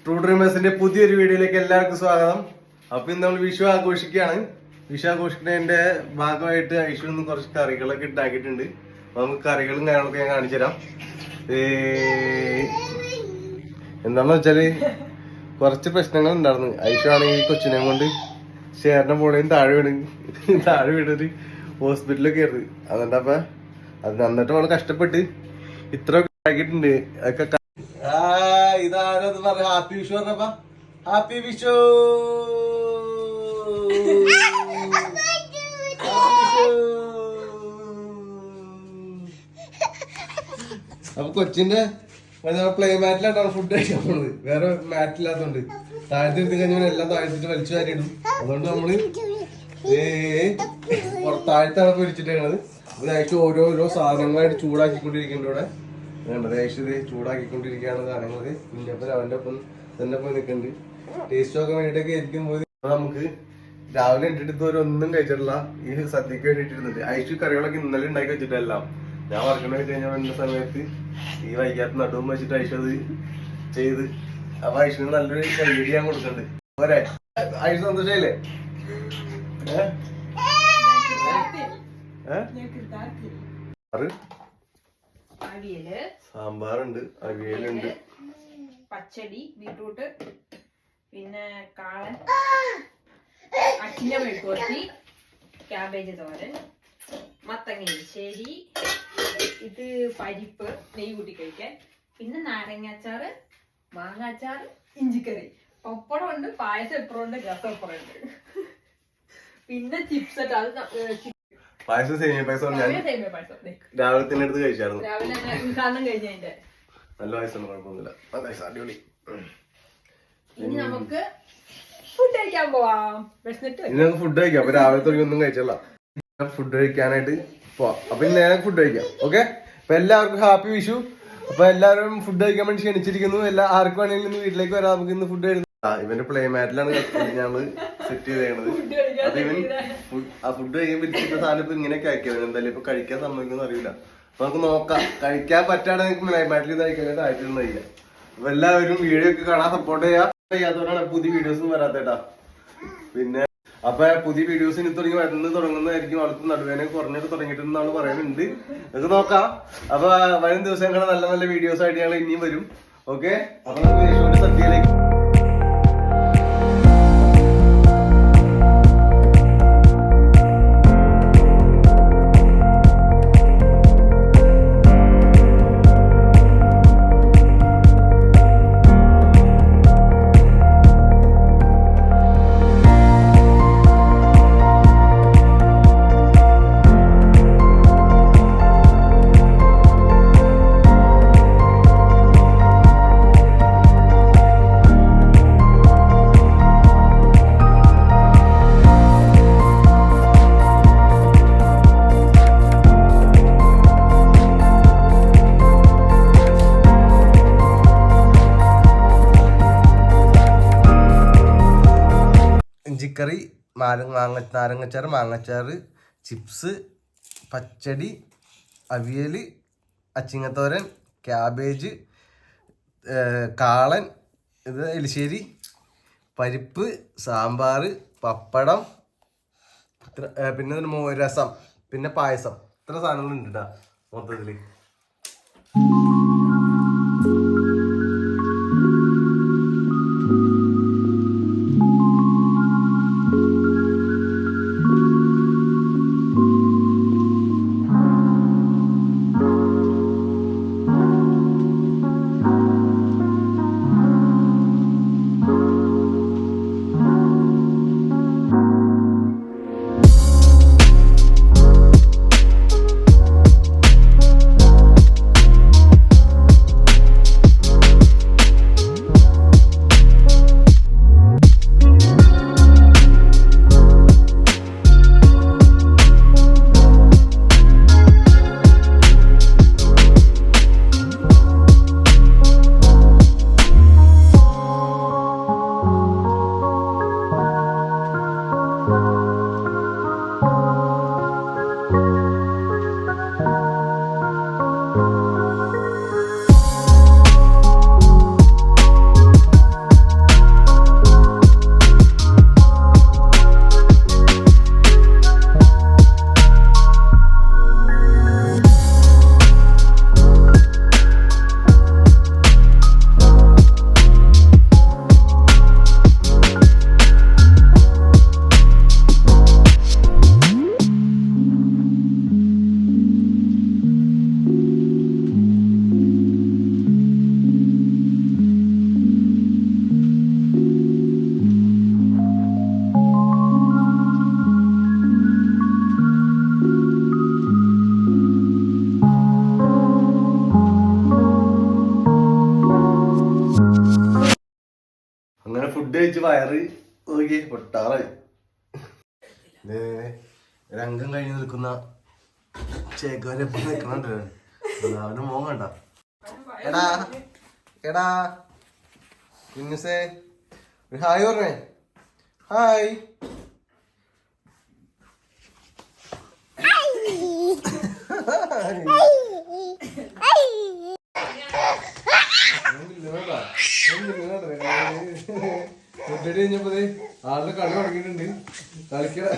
True ഡ്രീമേഴ്സിന്റെ പുതിയൊരു വീഡിയോയിലേക്ക് എല്ലാവർക്കും സ്വാഗതം. അപ്പൊ ഇന്ന് നമ്മൾ വിഷു ആഘോഷിക്കുകയാണ്. വിഷു ആഘോഷിക്കുന്നതിന്റെ ഭാഗമായിട്ട് ഐശ്വര്യ കുറച്ച് കറികളൊക്കെ ഉണ്ടാക്കിയിട്ടുണ്ട്. അപ്പൊ നമുക്ക് കറികളും കാര്യങ്ങളൊക്കെ ഞാൻ കാണിച്ചു തരാം. എന്താന്ന് വെച്ചാല് കുറച്ച് പ്രശ്നങ്ങൾ ഉണ്ടായിരുന്നു. ഐശ്വരാണെങ്കിൽ ഈ കൊച്ചിനെ കൊണ്ട് ഷെയറിന്റെ പോളയും താഴെ വീണത് ഹോസ്പിറ്റലൊക്കെ ആയിരുന്നു. അതുകൊണ്ടപ്പ അത് നന്നിട്ട് അവള് കഷ്ടപ്പെട്ട് ഇത്ര ഉണ്ടാക്കിയിട്ടുണ്ട്. അതൊക്കെ ഇതാരത് പറ ഹാപ്പി വിഷു പറഞ്ഞപ്പ ഹാപ്പി വിഷു. അപ്പൊ കൊച്ചിന്റെ പ്ലേ മാറ്റിലായിട്ടാണ് ഫുഡ് കഴിക്കാൻ പോകുന്നത്. വേറെ മാറ്റില്ലാത്തോണ്ട് താഴ്ത്തിരുത്തി കഴിഞ്ഞാൽ എല്ലാം താഴ്ത്തിട്ട് വലിച്ചു വാരിയിടും. അതുകൊണ്ട് നമ്മള് താഴ്ത്താണ് പിടിച്ചിട്ടാണത്. അപ്പൊ ആക്ച്വലി ഓരോരോ സാധനങ്ങളായിട്ട് ചൂടാക്കിക്കൊണ്ടിരിക്കുന്നുണ്ട്. ഇവിടെ വേണ്ടത് ആക്ച്വലി ചൂടാക്കിക്കൊണ്ടിരിക്കുകയാണ് സാധനങ്ങള്. കുഞ്ഞപ്പൻ അവന്റെ ഒപ്പം തന്നെ പോയി നിൽക്കുന്നുണ്ട്. ടേസ്റ്റ് ഒക്കെ വേണ്ടിട്ടൊക്കെ ആയിരിക്കും പോയി. നമുക്ക് രാവിലെ ഇട്ടിട്ട് ഒന്നും കഴിച്ചിട്ടില്ല. ഈ സദ്യക്ക് വേണ്ടിട്ടിരുന്നിട്ട് ഐശ്വര്യ കറികളൊക്കെ ഇന്നലെ ഉണ്ടാക്കി വെച്ചിട്ടെല്ലാം ഞാൻ വർക്കണ കഴിഞ്ഞാൽ വന്ന സമയത്ത് ഈ വൈകാത്ത നടുവും വെച്ചിട്ട് ഐശ്വര്യ ചെയ്ത് അപ്പൊ ഐശ്വര്യ നല്ലൊരു കൈയടി ഞാൻ കൊടുക്കുന്നുണ്ട്. പോരെ ഐശ്വര്യ സന്തോഷല്ലേ? സാമ്പാറുണ്ട്, അവിയലുണ്ട്, പച്ചടി, ബീട്രൂട്ട്, പിന്നെ കാളൻ, അച്ചിങ്ങ മെഴുക്കുവരട്ടി, ക്യാബേജ് തോരൻ, മത്തങ്ങ എരിശ്ശേരി, ഇത് പരിപ്പ് നെയ്യ് കൂട്ടി കഴിക്കാൻ, പിന്നെ നാരങ്ങാച്ചാറ്, മാങ്ങാച്ചാറ്, ഇഞ്ചിക്കറി, പപ്പടം ഉണ്ട്, പായസം എപ്പറുണ്ട്, രസപ്പുറം ഉണ്ട്, പിന്നെ ചിപ്സ് പായസം സേമിയ പായസം രാവിലെ തന്നെ എടുത്ത് കഴിച്ചായിരുന്നു. നല്ല പായസം കുഴപ്പമൊന്നുമില്ല. അടിപൊളി. ഇനി നമുക്ക് ഫുഡ് കഴിക്കാൻ പോവാം. ഇനി നമുക്ക് ഫുഡ് കഴിക്കാം. അപ്പൊ രാവിലെ തുടങ്ങി ഒന്നും കഴിച്ചല്ല. ഫുഡ് കഴിക്കാനായിട്ട് പോവാം. അപ്പൊ ഇനി നേരെ ഫുഡ് കഴിക്കാം. ഓക്കെ, അപ്പൊ എല്ലാവർക്കും ഹാപ്പി വിഷു. അപ്പൊ എല്ലാവരും ഫുഡ് കഴിക്കാൻ വേണ്ടി ക്ഷണിച്ചിരിക്കുന്നു. ആർക്കും വേണമെങ്കിലും ഇന്ന് വീട്ടിലേക്ക് വരാം. നമുക്ക് ഇന്ന് ഫുഡ് കഴിക്കാം. ഇവന്റെ പ്ലേ മാറ്റിലാണ് ഞങ്ങള് സെറ്റ് ചെയ്തേണത്. അപ്പൊ ഇവൻ ആ ഫുഡ് കഴിക്കാൻ പിടിച്ചിട്ട് സാധനം ഇപ്പൊ ഇങ്ങനെയൊക്കെ ആക്കിയത്. എന്തായാലും ഇപ്പൊ കഴിക്കാൻ സമ്മതിക്കുമെന്ന് അറിയില്ല. അപ്പൊ നമുക്ക് നോക്കാം. കഴിക്കാൻ പറ്റാണെങ്കിൽ പ്ലേ മാറ്റിൽ ഇത് കഴിക്കാനായിട്ട് ആയിട്ടൊന്നും ഇല്ല. അപ്പൊ എല്ലാവരും വീഡിയോ ഒക്കെ കാണാൻ സപ്പോർട്ട് ചെയ്യാത്തവരാണ് പുതിയ വീഡിയോസും വരാത്തേട്ടാ. പിന്നെ അപ്പൊ പുതിയ വീഡിയോസ് ഇനി തുടങ്ങുന്നതായിരിക്കും. ആൾക്ക് നടുവേനെ കുറഞ്ഞിട്ട് തുടങ്ങിയിട്ടെന്നാണ് പറയുന്നുണ്ട്. നമുക്ക് നോക്കാം. അപ്പൊ വരും ദിവസങ്ങളിൽ നല്ല നല്ല വീഡിയോസ് ആയിട്ട് ഞങ്ങൾ ഇനിയും വരും. ഓക്കെ, അപ്പൊ നമുക്ക് യേശുവിന്റെ സദ്യയിലേക്ക് ഇഞ്ചിക്കറി, നാരങ്ങച്ചാറ്, മാങ്ങച്ചാറ്, ചിപ്സ്, പച്ചടി, അവിയല്, അച്ചിങ്ങത്തോരൻ, ക്യാബേജ്, കാളൻ, ഇത് എലിശ്ശേരി, പരിപ്പ്, സാമ്പാർ, പപ്പടം, പിന്നെ രസം, പിന്നെ പായസം. ഇത്ര സാധനങ്ങളുണ്ട് കേട്ടോ മൊത്തത്തില്. അങ്ങനെ ഫുഡ് കഴിച്ച് വയറ് നോക്കി പൊട്ടാറായി. രംഗം കഴിഞ്ഞ് നിൽക്കുന്ന ചേക്കോരെ എപ്പോഴും നിൽക്കണുണ്ട്. അവന് മോൻ കണ്ട. എടാ എടാ കുഞ്ഞുസേ ഒരു ഹായ് പറഞ്ഞേ. ഹായ്. ഫുഡ് കഴിഞ്ഞപ്പോ ആളുടെ കളി തുടങ്ങിയിട്ടുണ്ട്. കളിക്കല്ല.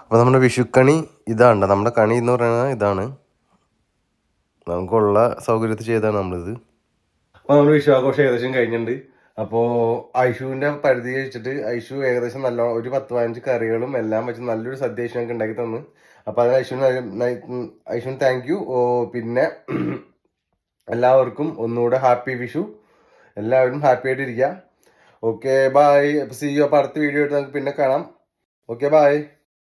അപ്പൊ നമ്മുടെ വിഷുക്കണി ഇതാണ്. നമ്മുടെ കണി എന്ന് പറയുന്നത് ഇതാണ്. നമുക്കുള്ള സൗകര്യത്തിൽ ചെയ്താണ് നമ്മളിത്. അപ്പൊ നമ്മൾ വിഷു ആഘോഷം ഏകദേശം കഴിഞ്ഞിട്ടുണ്ട്. അപ്പോൾ ഐഷുവിന്റെ പരിധി വെച്ചിട്ട് ഐഷു ഏകദേശം നല്ല ഒരു 10-15 കറികളും എല്ലാം വെച്ച് നല്ലൊരു സദ്യ ഐഷുവിനൊക്കെ ഉണ്ടാക്കി തന്നു. അപ്പൊ അതിന് ഐഷുവിന് താങ്ക് യു. പിന്നെ എല്ലാവർക്കും ഒന്നുകൂടെ ഹാപ്പി വിഷു. എല്ലാവരും ഹാപ്പി ആയിട്ടിരിക്കുക. Okay bye. അപ്പൊ സീ യു. അപ്പൊ അടുത്ത വീഡിയോ ആയിട്ട് നമുക്ക് പിന്നെ കാണാം. Okay bye.